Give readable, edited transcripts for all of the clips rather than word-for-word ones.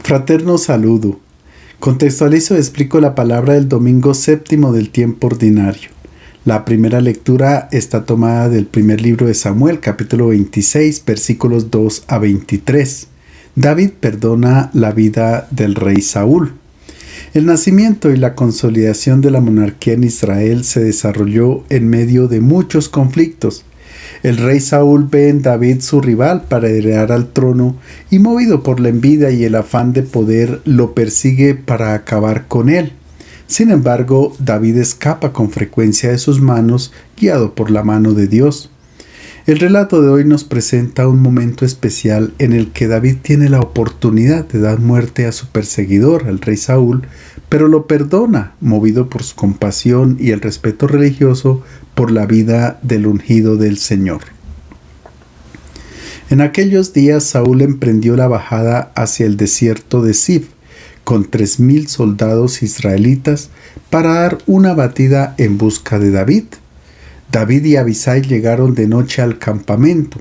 Fraterno saludo. Contextualizo y explico la palabra del domingo séptimo del tiempo ordinario. La primera lectura está tomada del primer libro de Samuel, capítulo 26, versículos 2 a 23. David perdona la vida del rey Saúl. El nacimiento y la consolidación de la monarquía en Israel se desarrolló en medio de muchos conflictos. El rey Saúl ve en David su rival para heredar al trono y, movido por la envidia y el afán de poder, lo persigue para acabar con él. Sin embargo, David escapa con frecuencia de sus manos, guiado por la mano de Dios. El relato de hoy nos presenta un momento especial en el que David tiene la oportunidad de dar muerte a su perseguidor, el rey Saúl, pero lo perdona, movido por su compasión y el respeto religioso por la vida del ungido del Señor. En aquellos días Saúl emprendió la bajada hacia el desierto de Zif, con 3,000 soldados israelitas, para dar una batida en busca de David. David y Abisai llegaron de noche al campamento.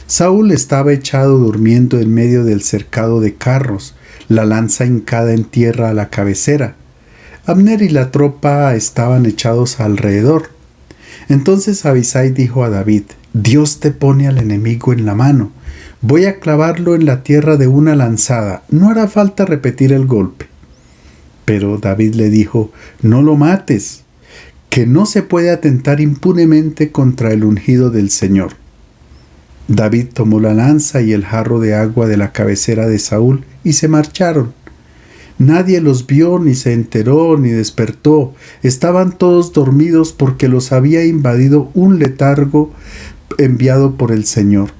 Saúl estaba echado durmiendo en medio del cercado de carros, la lanza hincada en tierra a la cabecera. Abner y la tropa estaban echados alrededor. Entonces Abisai dijo a David: «Dios te pone al enemigo en la mano. Voy a clavarlo en la tierra de una lanzada. No hará falta repetir el golpe». Pero David le dijo: «No lo mates, que no se puede atentar impunemente contra el ungido del Señor». David tomó la lanza y el jarro de agua de la cabecera de Saúl y se marcharon. Nadie los vio, ni se enteró, ni despertó. Estaban todos dormidos porque los había invadido un letargo enviado por el Señor.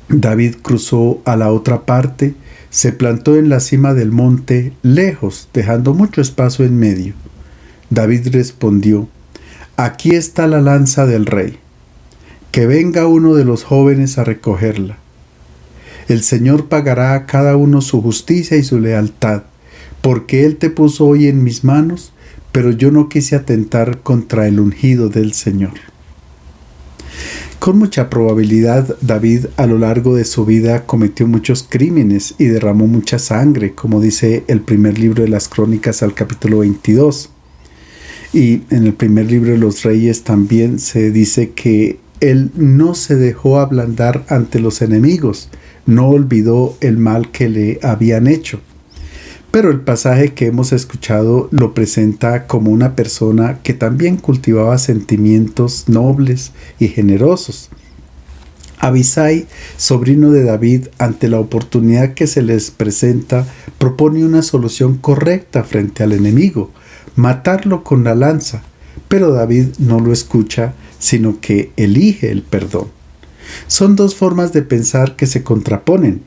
David cruzó a la otra parte, se plantó en la cima del monte, lejos, dejando mucho espacio en medio. David respondió: «Aquí está la lanza del rey. Que venga uno de los jóvenes a recogerla. El Señor pagará a cada uno su justicia y su lealtad, porque Él te puso hoy en mis manos, pero yo no quise atentar contra el ungido del Señor». Con mucha probabilidad, David a lo largo de su vida cometió muchos crímenes y derramó mucha sangre, como dice el primer libro de las Crónicas al capítulo 22. Y en el primer libro de los Reyes también se dice que él no se dejó ablandar ante los enemigos, no olvidó el mal que le habían hecho. Pero el pasaje que hemos escuchado lo presenta como una persona que también cultivaba sentimientos nobles y generosos. Abisai, sobrino de David, ante la oportunidad que se les presenta, propone una solución correcta frente al enemigo: matarlo con la lanza. Pero David no lo escucha, sino que elige el perdón. Son dos formas de pensar que se contraponen.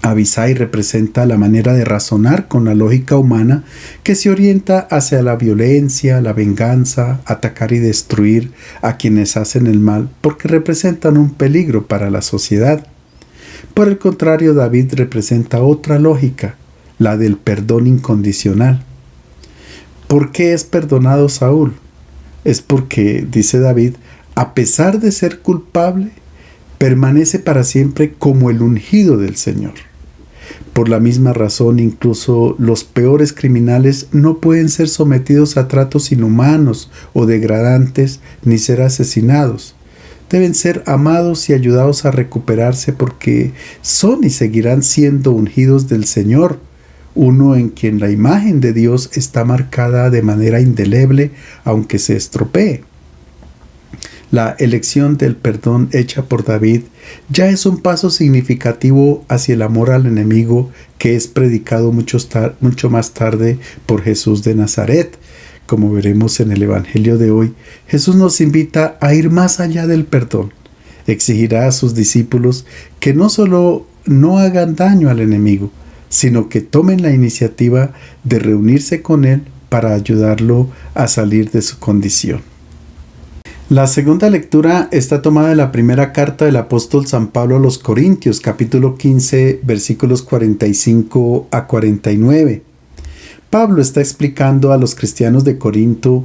Abisai representa la manera de razonar con la lógica humana que se orienta hacia la violencia, la venganza, atacar y destruir a quienes hacen el mal porque representan un peligro para la sociedad. Por el contrario, David representa otra lógica, la del perdón incondicional. ¿Por qué es perdonado Saúl? Es porque, dice David, a pesar de ser culpable, permanece para siempre como el ungido del Señor. Por la misma razón, incluso los peores criminales no pueden ser sometidos a tratos inhumanos o degradantes ni ser asesinados. Deben ser amados y ayudados a recuperarse porque son y seguirán siendo ungidos del Señor, uno en quien la imagen de Dios está marcada de manera indeleble aunque se estropee. La elección del perdón hecha por David ya es un paso significativo hacia el amor al enemigo que es predicado mucho más tarde por Jesús de Nazaret. Como veremos en el Evangelio de hoy, Jesús nos invita a ir más allá del perdón. Exigirá a sus discípulos que no solo no hagan daño al enemigo, sino que tomen la iniciativa de reunirse con él para ayudarlo a salir de su condición. La segunda lectura está tomada de la primera carta del apóstol San Pablo a los Corintios, capítulo 15, versículos 45 a 49. Pablo está explicando a los cristianos de Corinto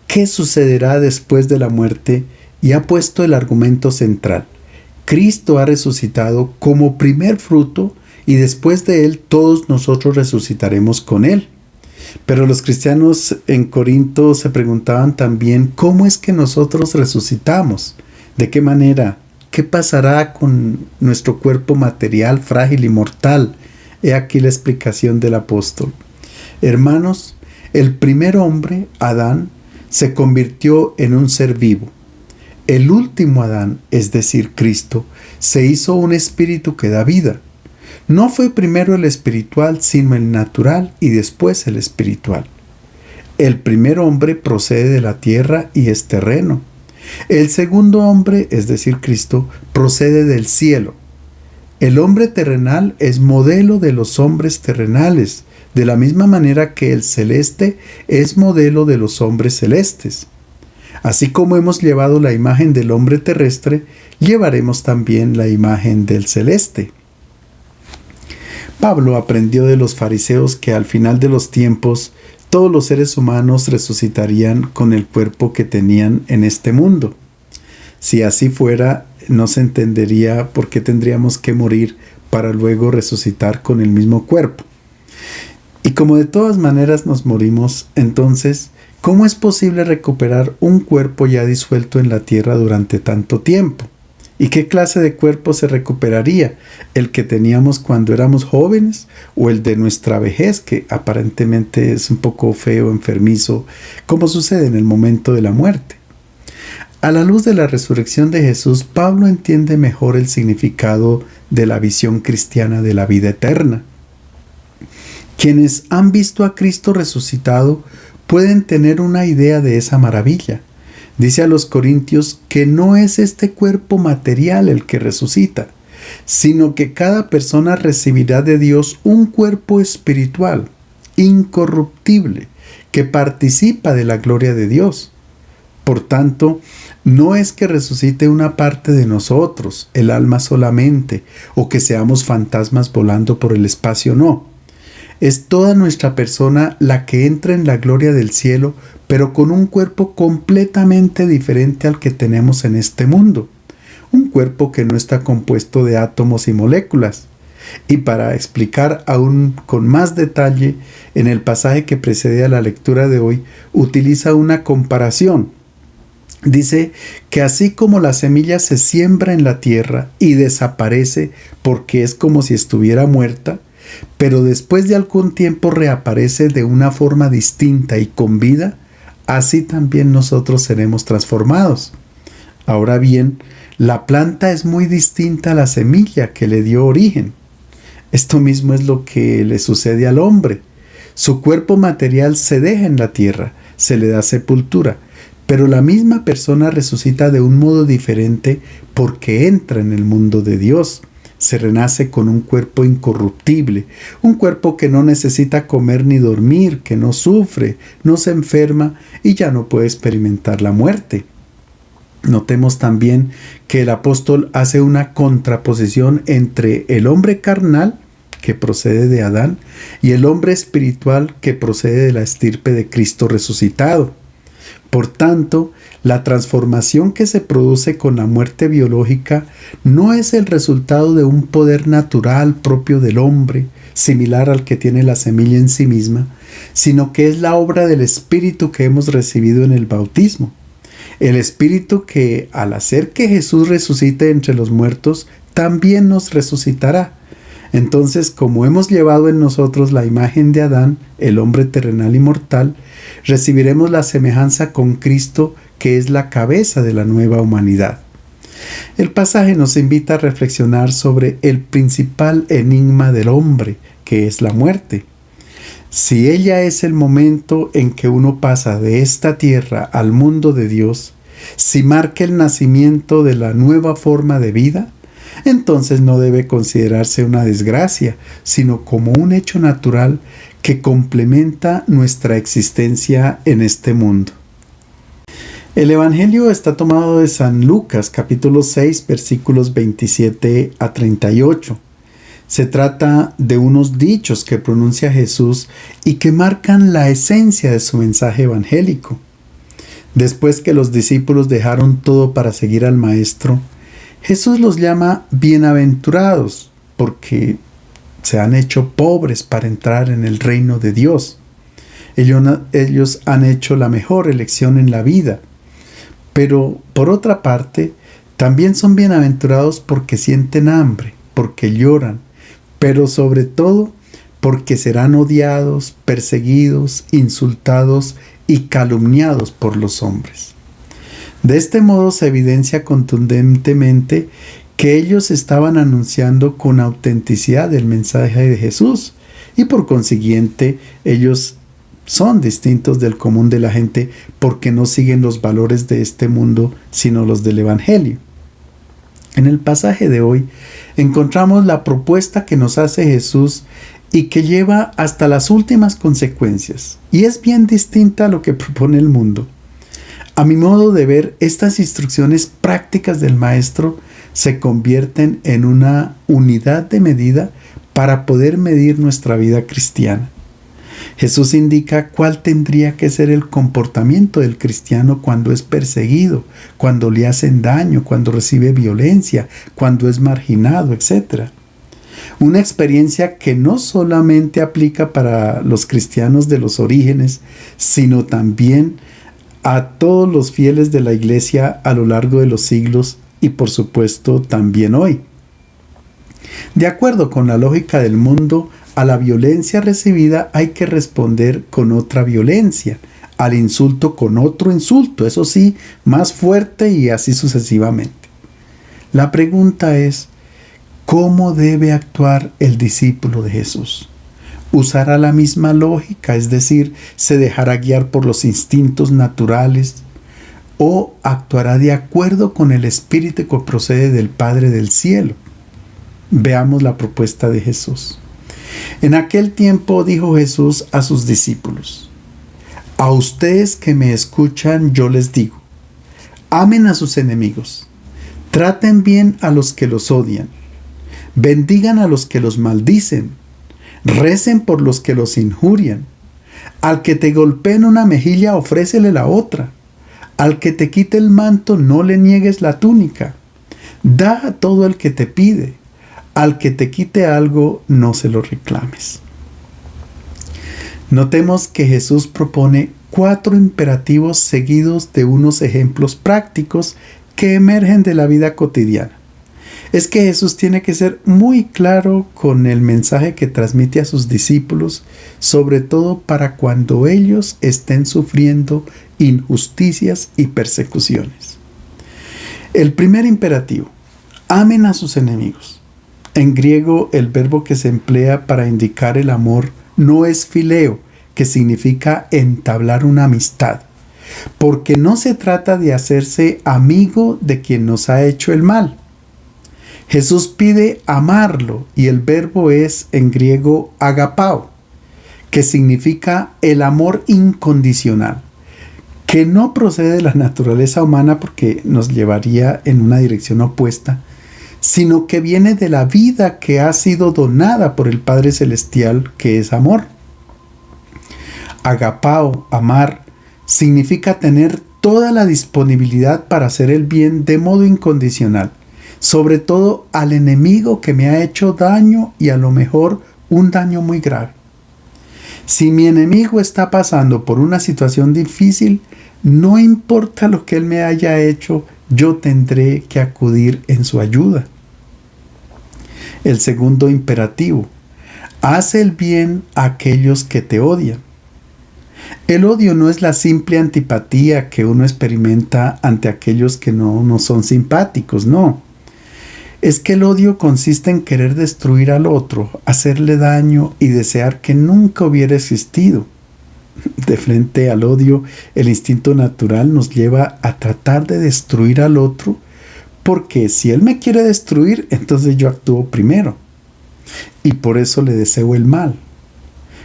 qué sucederá después de la muerte y ha puesto el argumento central. Cristo ha resucitado como primer fruto y después de Él todos nosotros resucitaremos con Él. Pero los cristianos en Corinto se preguntaban también cómo es que nosotros resucitamos, de qué manera, qué pasará con nuestro cuerpo material frágil y mortal. He aquí la explicación del apóstol. Hermanos, el primer hombre, Adán, se convirtió en un ser vivo. El último Adán, es decir, Cristo, se hizo un espíritu que da vida. No fue primero el espiritual, sino el natural y después el espiritual. El primer hombre procede de la tierra y es terreno. El segundo hombre, es decir, Cristo, procede del cielo. El hombre terrenal es modelo de los hombres terrenales, de la misma manera que el celeste es modelo de los hombres celestes. Así como hemos llevado la imagen del hombre terrestre, llevaremos también la imagen del celeste. Pablo aprendió de los fariseos que al final de los tiempos todos los seres humanos resucitarían con el cuerpo que tenían en este mundo. Si así fuera, no se entendería por qué tendríamos que morir para luego resucitar con el mismo cuerpo. Y como de todas maneras nos morimos, entonces, ¿cómo es posible recuperar un cuerpo ya disuelto en la tierra durante tanto tiempo? ¿Y qué clase de cuerpo se recuperaría? ¿El que teníamos cuando éramos jóvenes o el de nuestra vejez, que aparentemente es un poco feo, enfermizo, como sucede en el momento de la muerte? A la luz de la resurrección de Jesús, Pablo entiende mejor el significado de la visión cristiana de la vida eterna. Quienes han visto a Cristo resucitado pueden tener una idea de esa maravilla. Dice a los Corintios que no es este cuerpo material el que resucita, sino que cada persona recibirá de Dios un cuerpo espiritual, incorruptible, que participa de la gloria de Dios. Por tanto, no es que resucite una parte de nosotros, el alma solamente, o que seamos fantasmas volando por el espacio, no. Es toda nuestra persona la que entra en la gloria del cielo, pero con un cuerpo completamente diferente al que tenemos en este mundo. Un cuerpo que no está compuesto de átomos y moléculas. Y para explicar aún con más detalle, en el pasaje que precede a la lectura de hoy, utiliza una comparación. Dice que así como la semilla se siembra en la tierra y desaparece porque es como si estuviera muerta, pero después de algún tiempo reaparece de una forma distinta y con vida, así también nosotros seremos transformados. Ahora bien, la planta es muy distinta a la semilla que le dio origen. Esto mismo es lo que le sucede al hombre. Su cuerpo material se deja en la tierra, se le da sepultura, pero la misma persona resucita de un modo diferente porque entra en el mundo de Dios. Se renace con un cuerpo incorruptible, un cuerpo que no necesita comer ni dormir, que no sufre, no se enferma y ya no puede experimentar la muerte. Notemos también que el apóstol hace una contraposición entre el hombre carnal, que procede de Adán, y el hombre espiritual, que procede de la estirpe de Cristo resucitado. Por tanto, la transformación que se produce con la muerte biológica no es el resultado de un poder natural propio del hombre, similar al que tiene la semilla en sí misma, sino que es la obra del Espíritu que hemos recibido en el bautismo. El Espíritu que, al hacer que Jesús resucite entre los muertos, también nos resucitará. Entonces, como hemos llevado en nosotros la imagen de Adán, el hombre terrenal y mortal, recibiremos la semejanza con Cristo, que es la cabeza de la nueva humanidad. El pasaje nos invita a reflexionar sobre el principal enigma del hombre, que es la muerte. Si ella es el momento en que uno pasa de esta tierra al mundo de Dios, si marca el nacimiento de la nueva forma de vida, entonces no debe considerarse una desgracia, sino como un hecho natural que complementa nuestra existencia en este mundo. El Evangelio está tomado de San Lucas, capítulo 6, versículos 27 a 38. Se trata de unos dichos que pronuncia Jesús y que marcan la esencia de su mensaje evangélico. Después que los discípulos dejaron todo para seguir al Maestro, Jesús los llama bienaventurados porque se han hecho pobres para entrar en el reino de Dios. Ellos han hecho la mejor elección en la vida. Pero por otra parte, también son bienaventurados porque sienten hambre, porque lloran, pero sobre todo porque serán odiados, perseguidos, insultados y calumniados por los hombres. De este modo se evidencia contundentemente que ellos estaban anunciando con autenticidad el mensaje de Jesús y por consiguiente ellos son distintos del común de la gente porque no siguen los valores de este mundo sino los del Evangelio. En el pasaje de hoy encontramos la propuesta que nos hace Jesús y que lleva hasta las últimas consecuencias, y es bien distinta a lo que propone el mundo. A mi modo de ver, estas instrucciones prácticas del Maestro se convierten en una unidad de medida para poder medir nuestra vida cristiana. Jesús indica cuál tendría que ser el comportamiento del cristiano cuando es perseguido, cuando le hacen daño, cuando recibe violencia, cuando es marginado, etc. Una experiencia que no solamente aplica para los cristianos de los orígenes, sino también a todos los fieles de la Iglesia a lo largo de los siglos y por supuesto también hoy. De acuerdo con la lógica del mundo, a la violencia recibida hay que responder con otra violencia, al insulto con otro insulto, eso sí, más fuerte y así sucesivamente. La pregunta es, ¿cómo debe actuar el discípulo de Jesús? ¿Usará la misma lógica, es decir, se dejará guiar por los instintos naturales o actuará de acuerdo con el espíritu que procede del Padre del cielo? Veamos la propuesta de Jesús. En aquel tiempo dijo Jesús a sus discípulos: a ustedes que me escuchan yo les digo, amen a sus enemigos, traten bien a los que los odian, bendigan a los que los maldicen, recen por los que los injurian. Al que te golpee en una mejilla, ofrécele la otra. Al que te quite el manto, no le niegues la túnica. Da a todo el que te pide. Al que te quite algo, no se lo reclames. Notemos que Jesús propone 4 imperativos seguidos de unos ejemplos prácticos que emergen de la vida cotidiana. Es que Jesús tiene que ser muy claro con el mensaje que transmite a sus discípulos, sobre todo para cuando ellos estén sufriendo injusticias y persecuciones. El primer imperativo: amen a sus enemigos. En griego, el verbo que se emplea para indicar el amor no es fileo, que significa entablar una amistad, porque no se trata de hacerse amigo de quien nos ha hecho el mal. Jesús pide amarlo y el verbo es en griego agapao, que significa el amor incondicional, que no procede de la naturaleza humana porque nos llevaría en una dirección opuesta, sino que viene de la vida que ha sido donada por el Padre Celestial, que es amor. Agapao, amar, significa tener toda la disponibilidad para hacer el bien de modo incondicional, sobre todo al enemigo que me ha hecho daño y a lo mejor un daño muy grave. Si mi enemigo está pasando por una situación difícil, no importa lo que él me haya hecho, yo tendré que acudir en su ayuda. El segundo imperativo: haz el bien a aquellos que te odian. El odio no es la simple antipatía que uno experimenta ante aquellos que no nos son simpáticos, no. Es que el odio consiste en querer destruir al otro, hacerle daño y desear que nunca hubiera existido. De frente al odio, el instinto natural nos lleva a tratar de destruir al otro, porque si él me quiere destruir, entonces yo actúo primero. Y por eso le deseo el mal.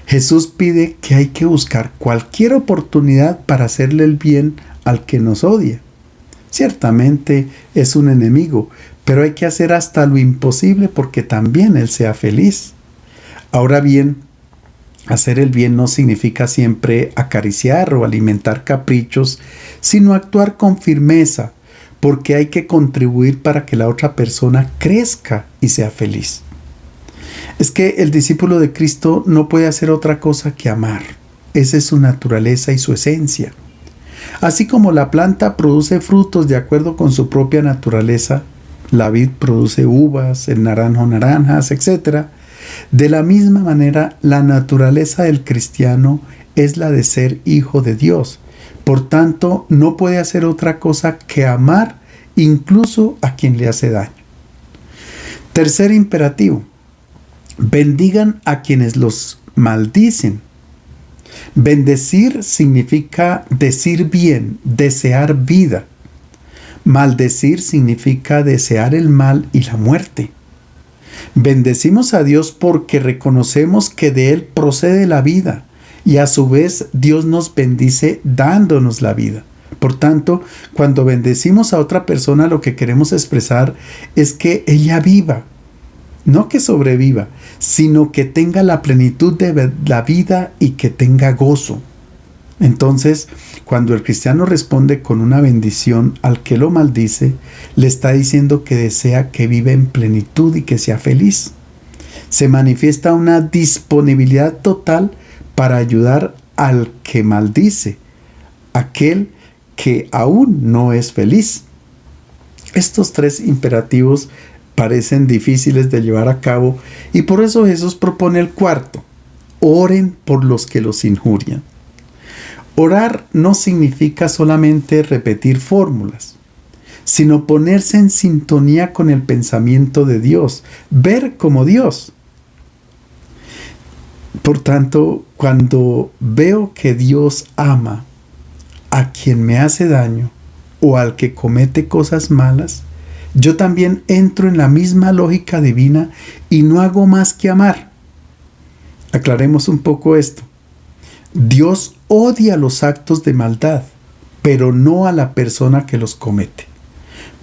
Jesús pide que hay que buscar cualquier oportunidad para hacerle el bien al que nos odia. Ciertamente es un enemigo, pero hay que hacer hasta lo imposible porque también él sea feliz. Ahora bien, hacer el bien no significa siempre acariciar o alimentar caprichos, sino actuar con firmeza, porque hay que contribuir para que la otra persona crezca y sea feliz. Es que el discípulo de Cristo no puede hacer otra cosa que amar. Esa es su naturaleza y su esencia. Así como la planta produce frutos de acuerdo con su propia naturaleza, la vid produce uvas, el naranjo naranjas, etc. De la misma manera, la naturaleza del cristiano es la de ser hijo de Dios. Por tanto, no puede hacer otra cosa que amar incluso a quien le hace daño. Tercer imperativo: bendigan a quienes los maldicen. Bendecir significa decir bien, desear vida. Maldecir significa desear el mal y la muerte. Bendecimos a Dios porque reconocemos que de Él procede la vida y a su vez Dios nos bendice dándonos la vida. Por tanto, cuando bendecimos a otra persona, lo que queremos expresar es que ella viva. No que sobreviva, sino que tenga la plenitud de la vida y que tenga gozo. Entonces, cuando el cristiano responde con una bendición al que lo maldice, le está diciendo que desea que viva en plenitud y que sea feliz. Se manifiesta una disponibilidad total para ayudar al que maldice, aquel que aún no es feliz. Estos tres imperativos parecen difíciles de llevar a cabo y por eso Jesús propone el cuarto: oren por los que los injurian. Orar no significa solamente repetir fórmulas, sino ponerse en sintonía con el pensamiento de Dios, ver como Dios. Por tanto, cuando veo que Dios ama a quien me hace daño o al que comete cosas malas, yo también entro en la misma lógica divina y no hago más que amar. Aclaremos un poco esto. Dios odia los actos de maldad, pero no a la persona que los comete,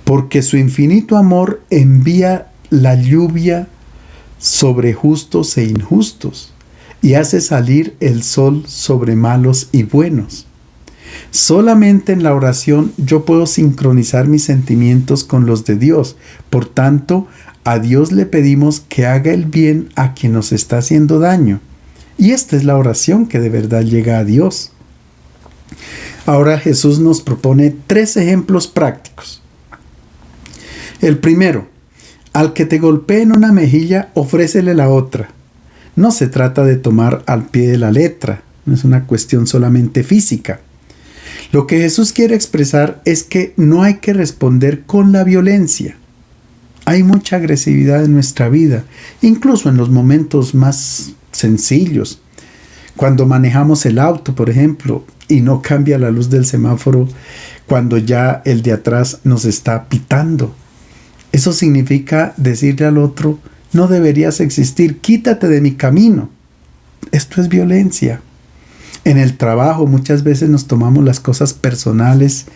porque su infinito amor envía la lluvia sobre justos e injustos y hace salir el sol sobre malos y buenos. Solamente en la oración yo puedo sincronizar mis sentimientos con los de Dios. Por tanto, a Dios le pedimos que haga el bien a quien nos está haciendo daño. Y esta es la oración que de verdad llega a Dios. Ahora Jesús nos propone 3 ejemplos prácticos. El primero: al que te golpee en una mejilla, ofrécele la otra. No se trata de tomar al pie de la letra, no es una cuestión solamente física. Lo que Jesús quiere expresar es que no hay que responder con la violencia. Hay mucha agresividad en nuestra vida, incluso en los momentos más sencillos. Cuando manejamos el auto, por ejemplo, y no cambia la luz del semáforo cuando ya el de atrás nos está pitando. Eso significa decirle al otro: no deberías existir, quítate de mi camino. Esto es violencia. En el trabajo muchas veces nos tomamos las cosas personales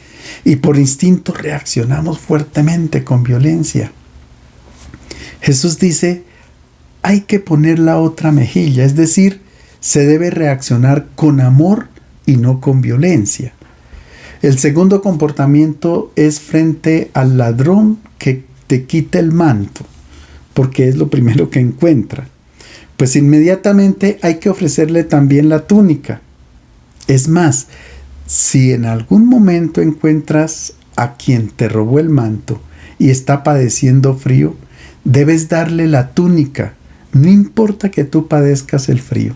y por instinto reaccionamos fuertemente con violencia. Jesús dice: hay que poner la otra mejilla, es decir, se debe reaccionar con amor y no con violencia. El segundo comportamiento es frente al ladrón que te quita el manto, porque es lo primero que encuentra. Pues inmediatamente hay que ofrecerle también la túnica. Es más, si en algún momento encuentras a quien te robó el manto y está padeciendo frío, debes darle la túnica, no importa que tú padezcas el frío.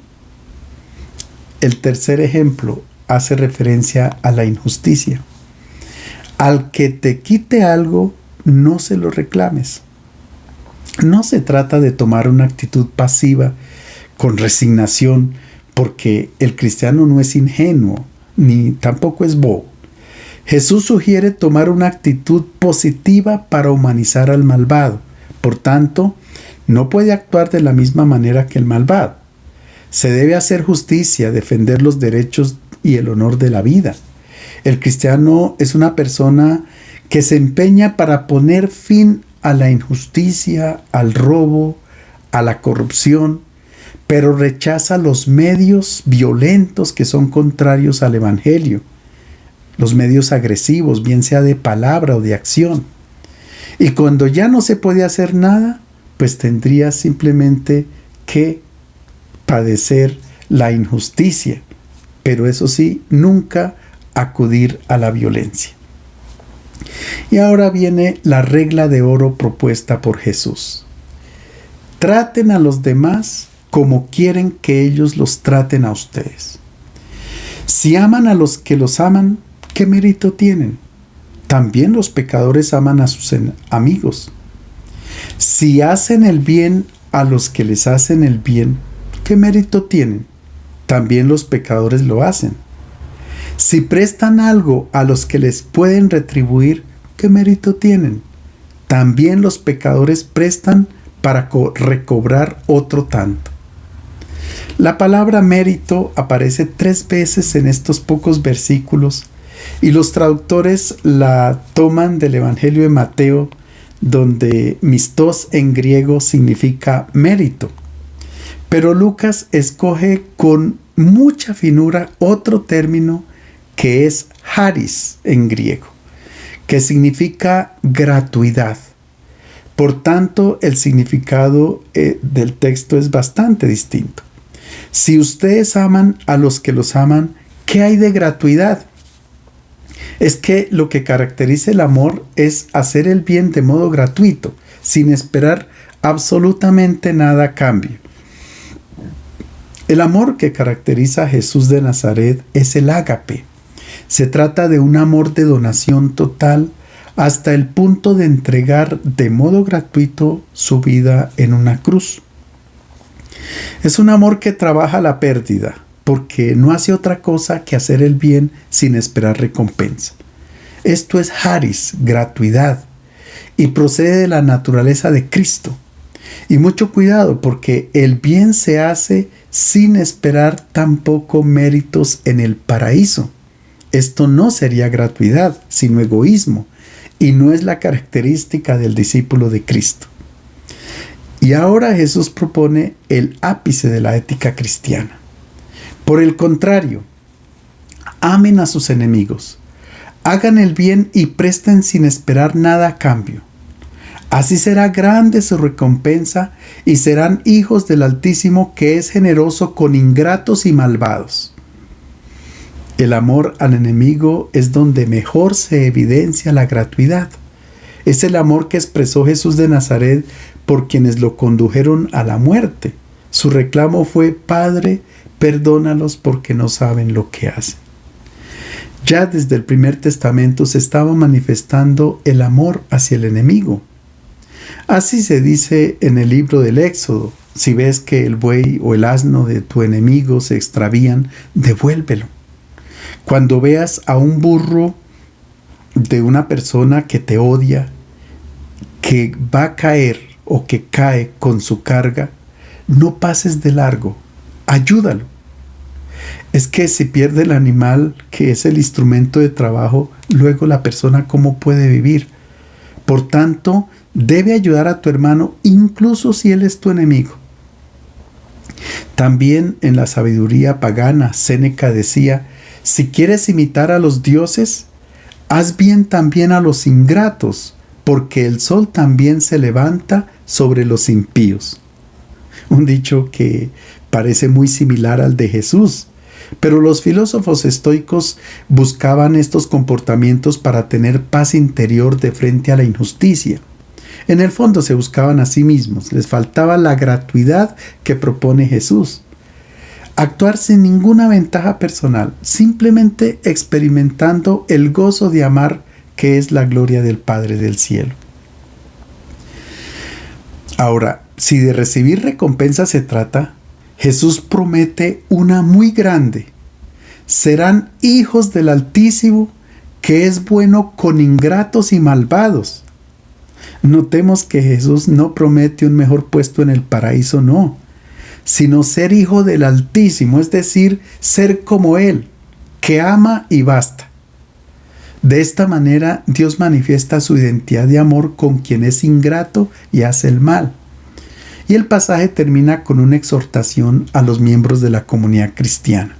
El tercer ejemplo hace referencia a la injusticia. Al que te quite algo, no se lo reclames. No se trata de tomar una actitud pasiva con resignación, porque el cristiano no es ingenuo, ni tampoco es bobo. Jesús sugiere tomar una actitud positiva para humanizar al malvado. Por tanto, no puede actuar de la misma manera que el malvado. Se debe hacer justicia, defender los derechos y el honor de la vida. El cristiano es una persona que se empeña para poner fin a la injusticia, al robo, a la corrupción, pero rechaza los medios violentos que son contrarios al Evangelio, los medios agresivos, bien sea de palabra o de acción. Y cuando ya no se puede hacer nada, pues tendría simplemente que padecer la injusticia, pero eso sí, nunca acudir a la violencia. Y ahora viene la regla de oro propuesta por Jesús. Traten a los demás como quieren que ellos los traten a ustedes. Si aman a los que los aman, ¿qué mérito tienen? También los pecadores aman a sus amigos. Si hacen el bien a los que les hacen el bien, ¿qué mérito tienen? También los pecadores lo hacen. Si prestan algo a los que les pueden retribuir, ¿qué mérito tienen? También los pecadores prestan para recobrar otro tanto. La palabra mérito aparece 3 veces en estos pocos versículos y los traductores la toman del Evangelio de Mateo, donde mistos en griego significa mérito. Pero Lucas escoge con mucha finura otro término que es charis en griego, que significa gratuidad. Por tanto, el significado del texto es bastante distinto. Si ustedes aman a los que los aman, ¿qué hay de gratuidad? Es que lo que caracteriza el amor es hacer el bien de modo gratuito, sin esperar absolutamente nada a cambio. El amor que caracteriza a Jesús de Nazaret es el ágape. Se trata de un amor de donación total hasta el punto de entregar de modo gratuito su vida en una cruz. Es un amor que trabaja la pérdida, porque no hace otra cosa que hacer el bien sin esperar recompensa. Esto es charis, gratuidad, y procede de la naturaleza de Cristo. Y mucho cuidado, porque el bien se hace sin esperar tampoco méritos en el paraíso. Esto no sería gratuidad, sino egoísmo, y no es la característica del discípulo de Cristo. Y ahora Jesús propone el ápice de la ética cristiana. Por el contrario, amen a sus enemigos, hagan el bien y presten sin esperar nada a cambio. Así será grande su recompensa y serán hijos del Altísimo, que es generoso con ingratos y malvados. El amor al enemigo es donde mejor se evidencia la gratuidad. Es el amor que expresó Jesús de Nazaret por quienes lo condujeron a la muerte. Su reclamo fue: Padre, perdónalos porque no saben lo que hacen. Ya desde el primer testamento se estaba manifestando el amor hacia el enemigo. Así se dice en el libro del Éxodo: si ves que el buey o el asno de tu enemigo se extravían, devuélvelo. Cuando veas a un burro de una persona que te odia, que va a caer o que cae con su carga, no pases de largo, ayúdalo. Es que si pierde el animal, que es el instrumento de trabajo, luego la persona ¿cómo puede vivir? Por tanto, debe ayudar a tu hermano incluso si él es tu enemigo. También en la sabiduría pagana, Séneca decía: si quieres imitar a los dioses, haz bien también a los ingratos, porque el sol también se levanta sobre los impíos. Un dicho que parece muy similar al de Jesús, pero los filósofos estoicos buscaban estos comportamientos para tener paz interior de frente a la injusticia. En el fondo se buscaban a sí mismos, les faltaba la gratuidad que propone Jesús. Actuar sin ninguna ventaja personal, simplemente experimentando el gozo de amar, que es la gloria del Padre del cielo. Ahora, si de recibir recompensa se trata, Jesús promete una muy grande. Serán hijos del Altísimo, que es bueno con ingratos y malvados. Notemos que Jesús no promete un mejor puesto en el paraíso, no, sino ser hijo del Altísimo, es decir, ser como Él, que ama y basta. De esta manera, Dios manifiesta su identidad de amor con quien es ingrato y hace el mal. Y el pasaje termina con una exhortación a los miembros de la comunidad cristiana.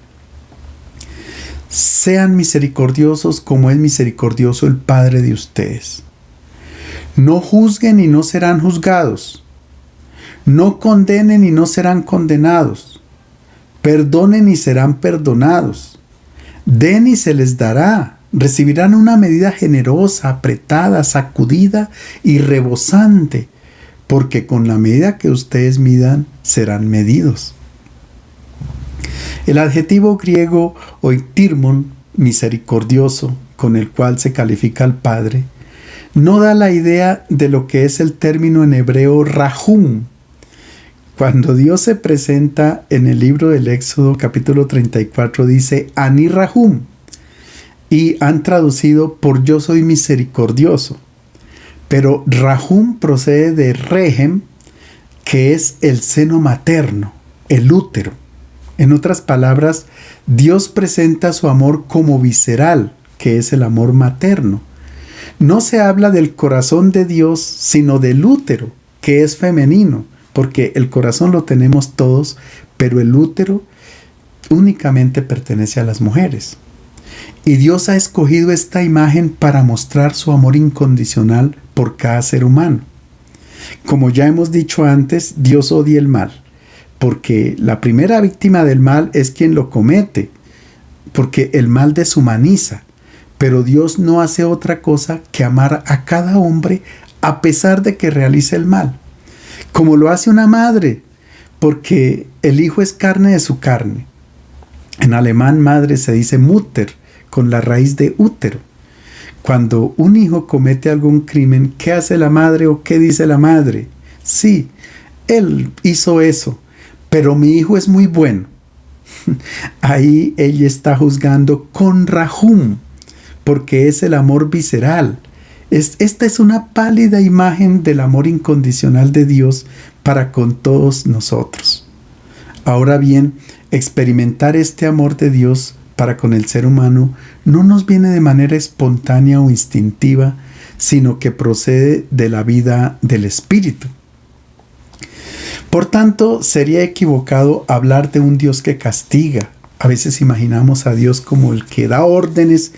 Sean misericordiosos como es misericordioso el Padre de ustedes. No juzguen y no serán juzgados. No condenen y no serán condenados. Perdonen y serán perdonados. Den y se les dará. Recibirán una medida generosa, apretada, sacudida y rebosante, porque con la medida que ustedes midan, serán medidos. El adjetivo griego oiktirmon, misericordioso, con el cual se califica al Padre, no da la idea de lo que es el término en hebreo rahum. Cuando Dios se presenta en el libro del Éxodo capítulo 34 dice Ani Rahum, y han traducido por yo soy misericordioso. Pero Rahum procede de Rehem, que es el seno materno, el útero. En otras palabras, Dios presenta su amor como visceral, que es el amor materno. No se habla del corazón de Dios, sino del útero, que es femenino, porque el corazón lo tenemos todos, pero el útero únicamente pertenece a las mujeres. Y Dios ha escogido esta imagen para mostrar su amor incondicional por cada ser humano. Como ya hemos dicho antes, Dios odia el mal, porque la primera víctima del mal es quien lo comete, porque el mal deshumaniza. Pero Dios no hace otra cosa que amar a cada hombre a pesar de que realice el mal. Como lo hace una madre, porque el hijo es carne de su carne. En alemán madre se dice Mutter, con la raíz de útero. Cuando un hijo comete algún crimen, ¿qué hace la madre o qué dice la madre? Sí, él hizo eso, pero mi hijo es muy bueno. Ahí ella está juzgando con Rahum, porque es el amor visceral. Esta es una pálida imagen del amor incondicional de Dios para con todos nosotros. Ahora bien, experimentar este amor de Dios para con el ser humano no nos viene de manera espontánea o instintiva, sino que procede de la vida del Espíritu. Por tanto, sería equivocado hablar de un Dios que castiga. A veces imaginamos a Dios como el que da órdenes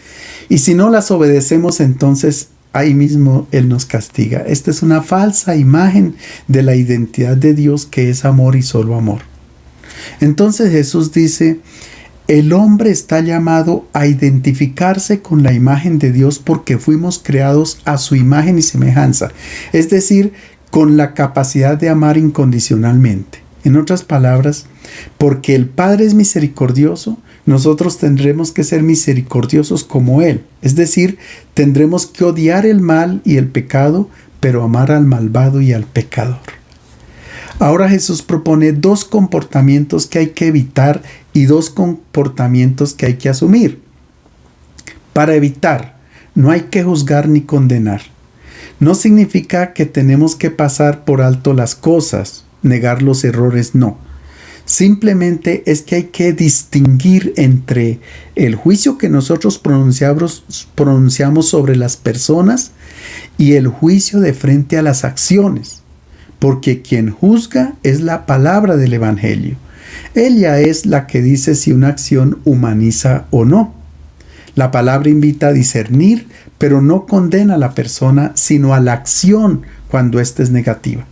y si no las obedecemos, entonces ahí mismo Él nos castiga. Esta es una falsa imagen de la identidad de Dios, que es amor y solo amor. Entonces Jesús dice, el hombre está llamado a identificarse con la imagen de Dios porque fuimos creados a su imagen y semejanza, es decir, con la capacidad de amar incondicionalmente. En otras palabras, porque el Padre es misericordioso, nosotros tendremos que ser misericordiosos como Él. Es decir, tendremos que odiar el mal y el pecado, pero amar al malvado y al pecador. Ahora Jesús propone dos comportamientos que hay que evitar y dos comportamientos que hay que asumir. Para evitar, no hay que juzgar ni condenar. No significa que tenemos que pasar por alto las cosas, negar los errores, no. Simplemente es que hay que distinguir entre el juicio que nosotros pronunciamos sobre las personas y el juicio de frente a las acciones. Porque quien juzga es la palabra del Evangelio. Ella es la que dice si una acción humaniza o no. La palabra invita a discernir, pero no condena a la persona, sino a la acción cuando ésta es negativa.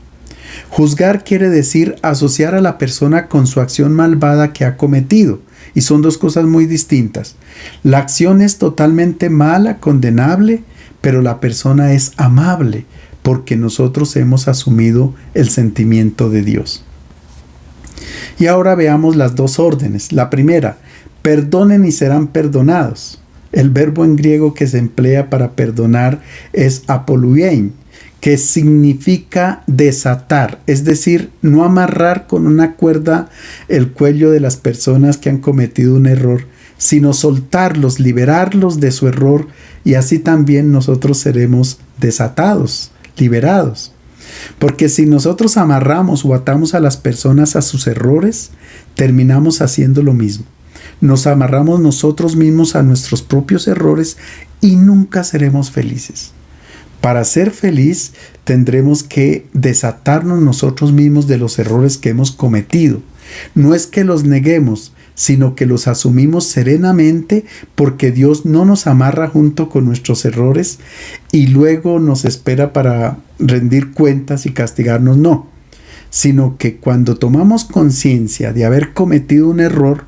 Juzgar quiere decir asociar a la persona con su acción malvada que ha cometido, y son dos cosas muy distintas. La acción es totalmente mala, condenable, pero la persona es amable, porque nosotros hemos asumido el sentimiento de Dios. Y ahora veamos las dos órdenes. La primera, perdonen y serán perdonados. El verbo en griego que se emplea para perdonar es apoluiein, que significa desatar, es decir, no amarrar con una cuerda el cuello de las personas que han cometido un error, sino soltarlos, liberarlos de su error, y así también nosotros seremos desatados, liberados. Porque si nosotros amarramos o atamos a las personas a sus errores, terminamos haciendo lo mismo. Nos amarramos nosotros mismos a nuestros propios errores y nunca seremos felices. Para ser feliz tendremos que desatarnos nosotros mismos de los errores que hemos cometido. No es que los neguemos, sino que los asumimos serenamente, porque Dios no nos amarra junto con nuestros errores y luego nos espera para rendir cuentas y castigarnos, no. sino que cuando tomamos conciencia de haber cometido un error,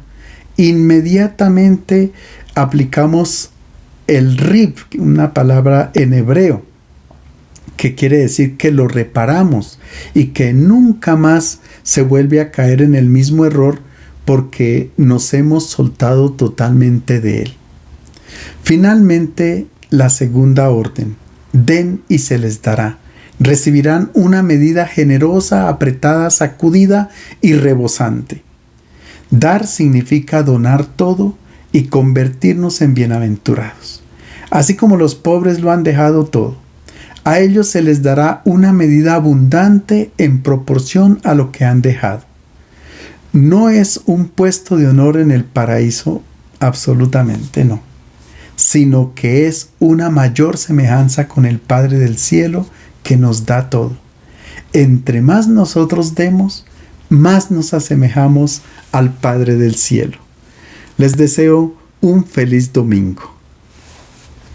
inmediatamente aplicamos el rib, una palabra en hebreo, que quiere decir que lo reparamos y que nunca más se vuelve a caer en el mismo error porque nos hemos soltado totalmente de él. Finalmente, la segunda orden: den y se les dará. Recibirán una medida generosa, apretada, sacudida y rebosante. Dar significa donar todo y convertirnos en bienaventurados. Así como los pobres lo han dejado todo, a ellos se les dará una medida abundante en proporción a lo que han dejado. No es un puesto de honor en el paraíso, absolutamente no, sino que es una mayor semejanza con el Padre del cielo que nos da todo. Entre más nosotros demos, más nos asemejamos al Padre del cielo. Les deseo un feliz domingo.